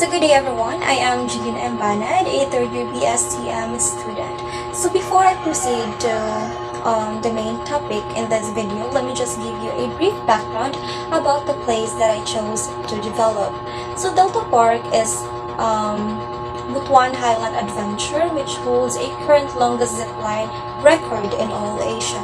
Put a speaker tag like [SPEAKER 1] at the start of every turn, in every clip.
[SPEAKER 1] So good day everyone, I am Jean Embanad, a third year BSTM student. So before I proceed to the main topic in this video, let me just give you a brief background about the place that I chose to develop. So Delta Park is Butuan Highland Adventure, which holds a current longest zipline record in all Asia.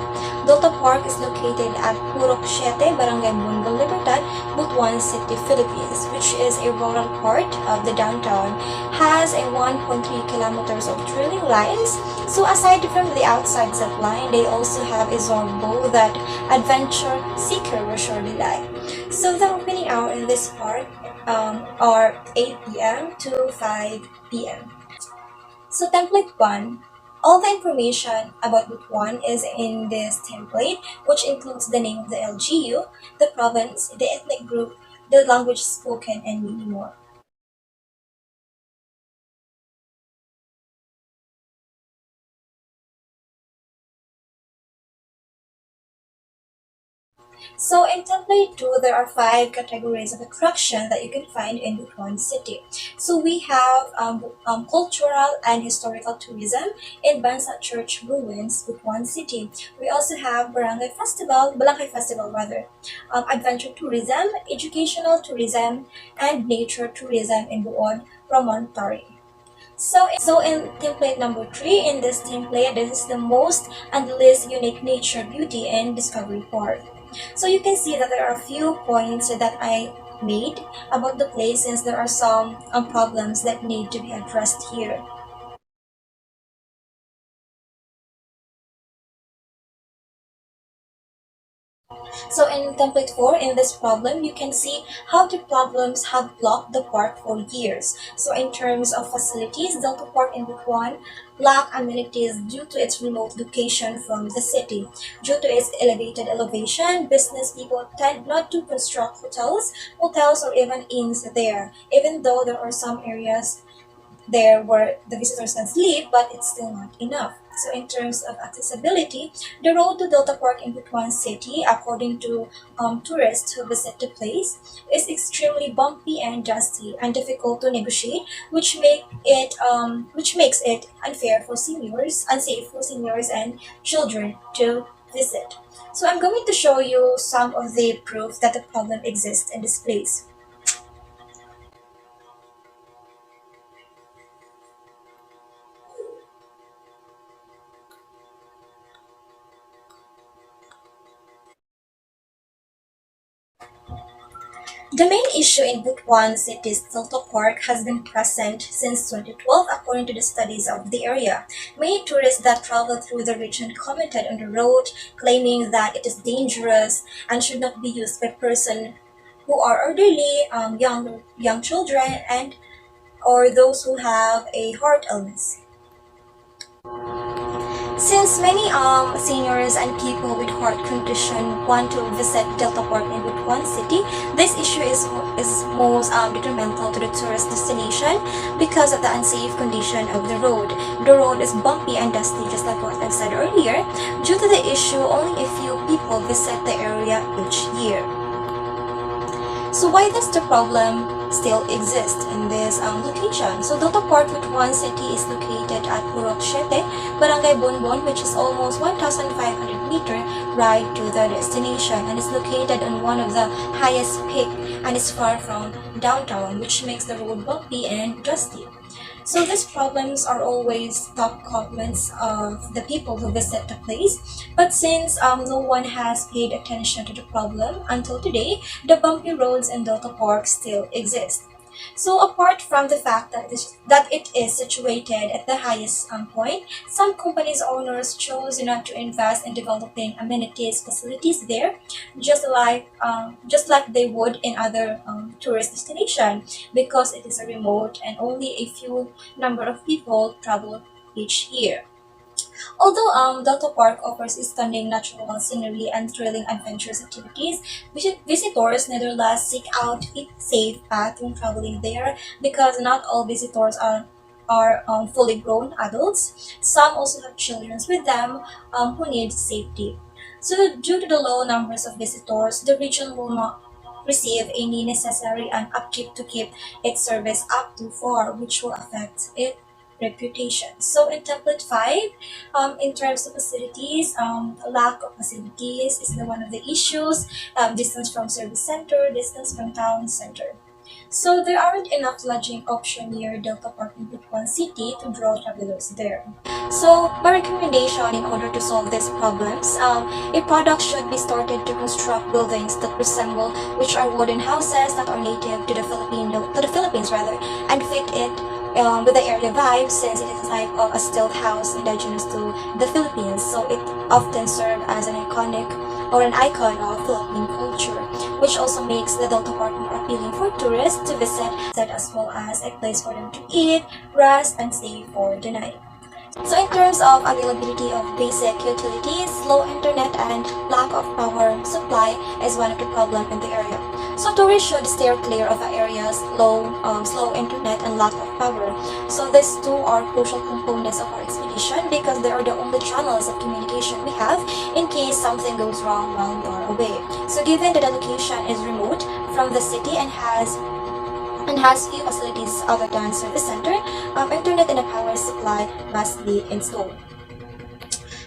[SPEAKER 1] Delta Park is located at Purok 7, Barangay Bungal, Libertad, Butuan City, Philippines, which is a rural part of the downtown, has a 1.3 kilometers of trailing lines. So aside from the outside zip line, they also have a zorbo that adventure seeker will surely like. So the opening hour in this park are 8 p.m. to 5 p.m. So template 1. All the information about Butuan is in this template, which includes the name of the LGU, the province, the ethnic group, the language spoken, and many more. So in template 2, there are 5 categories of attraction that you can find in Butuan City. So we have cultural and historical tourism in Bansa Church Ruins, Butuan City. We also have Barangay Festival rather, adventure tourism, educational tourism, and nature tourism in Buon Promontory. So in template number 3, in this template, this is the most and least unique nature, beauty, and discovery part. So you can see that there are a few points that I made about the place since there are some problems that need to be addressed here. So in template 4, in this problem, you can see how the problems have blocked the park for years. So in terms of facilities, Delta Park in Butuan lack amenities due to its remote location from the city. Due to its elevated elevation, business people tend not to construct hotels or even inns there, even though there are some areas there where the visitors can sleep, but it's still not enough. So in terms of accessibility, the road to Delta Park in Butuan City, according to tourists who visit the place, is extremely bumpy and dusty and difficult to negotiate, which makes it unsafe for seniors and children to visit. So I'm going to show you some of the proof that the problem exists in this place. The main issue in Butuan City's Delta Park has been present since 2012 according to the studies of the area. Many tourists that travel through the region commented on the road, claiming that it is dangerous and should not be used by persons who are elderly, young children, and or those who have a heart illness. Since many seniors and people with heart condition want to visit Delta Park in Butuan City, this issue is most detrimental to the tourist destination because of the unsafe condition of the road. The road is bumpy and dusty, just like what I've said earlier. Due to the issue, only a few people visit the area each year. So why does the problem still exist in this location? So Delta Park Butuan City is located at Purok 7, Barangay Bonbon, which is almost 1,500-meter ride to the destination and is located on one of the highest peak and is far from downtown, which makes the road bumpy and dusty. So these problems are always top comments of the people who visit the place. But since no one has paid attention to the problem until today, the bumpy roads in Delta Park still exist. So apart from the fact that it is situated at the highest point, some companies' owners chose not to invest in developing amenities facilities there, just like they would in other tourist destinations, because it is a remote and only a few number of people travel each year. Although Delta Park offers stunning natural scenery and thrilling adventurous activities, visitors nevertheless seek out a safe path when traveling there because not all visitors are fully grown adults. Some also have children with them who need safety. So due to the low numbers of visitors, the region will not receive any necessary and upkeep to keep its service up to 4, which will affect its reputation. So in template 5, in terms of facilities, lack of facilities is the one of the issues. Distance from service center, distance from town center. So there aren't enough lodging option near Delta Park in Butuan City to draw travelers there. So my recommendation in order to solve these problems, a product should be started to construct buildings that resemble, which are wooden houses that are native to the Philippines rather, and fit it with the area vibe, since it is a type of a stilt house indigenous to the Philippines. So it often serves as an icon of Philippine culture, which also makes the Delta Park more appealing for tourists to visit, as well as a place for them to eat, rest, and stay for the night. So in terms of availability of basic utilities, slow internet and lack of power supply is one of the problems in the area. So tourists should steer clear of areas slow internet and lack of power. So these two are crucial components of our expedition because they are the only channels of communication we have in case something goes wrong while we are away. So given that the location is remote from the city and has few facilities other than service center, internet and a power supply must be installed.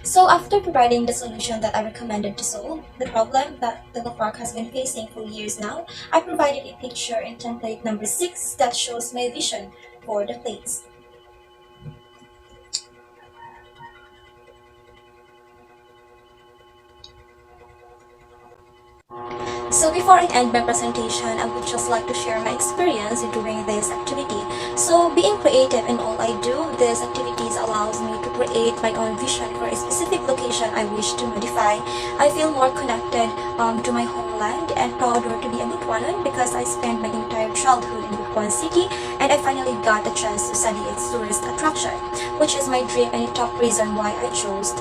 [SPEAKER 1] So after providing the solution that I recommended to solve the problem that the park has been facing for years now, I provided a picture in template number 6 that shows my vision for the place. So before I end my presentation, I would just like to share my experience in doing this activity. So being creative in all I do, these activities allows me to create my own vision for a specific location I wish to modify. I feel more connected to my homeland and prouder to be a Butuanan because I spent my entire childhood in Butuan City and I finally got the chance to study its tourist attraction, which is my dream and a top reason why I chose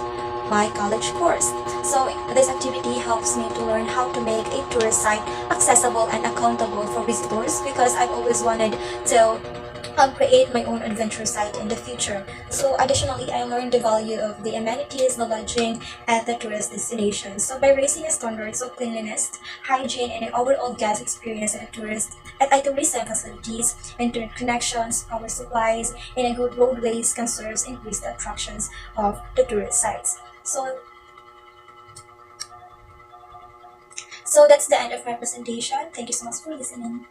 [SPEAKER 1] my college course. So this activity helps me to learn how to make a tourist site accessible and accountable for visitors because I've always wanted to create my own adventure site in the future. So additionally, I learned the value of the amenities, the lodging at the tourist destination. So by raising the standards of cleanliness, hygiene, and an overall guest experience at tourism facilities, internet connections, power supplies, and a good roadways can serve to increase the attractions of the tourist sites. So that's the end of my presentation. Thank you so much for listening.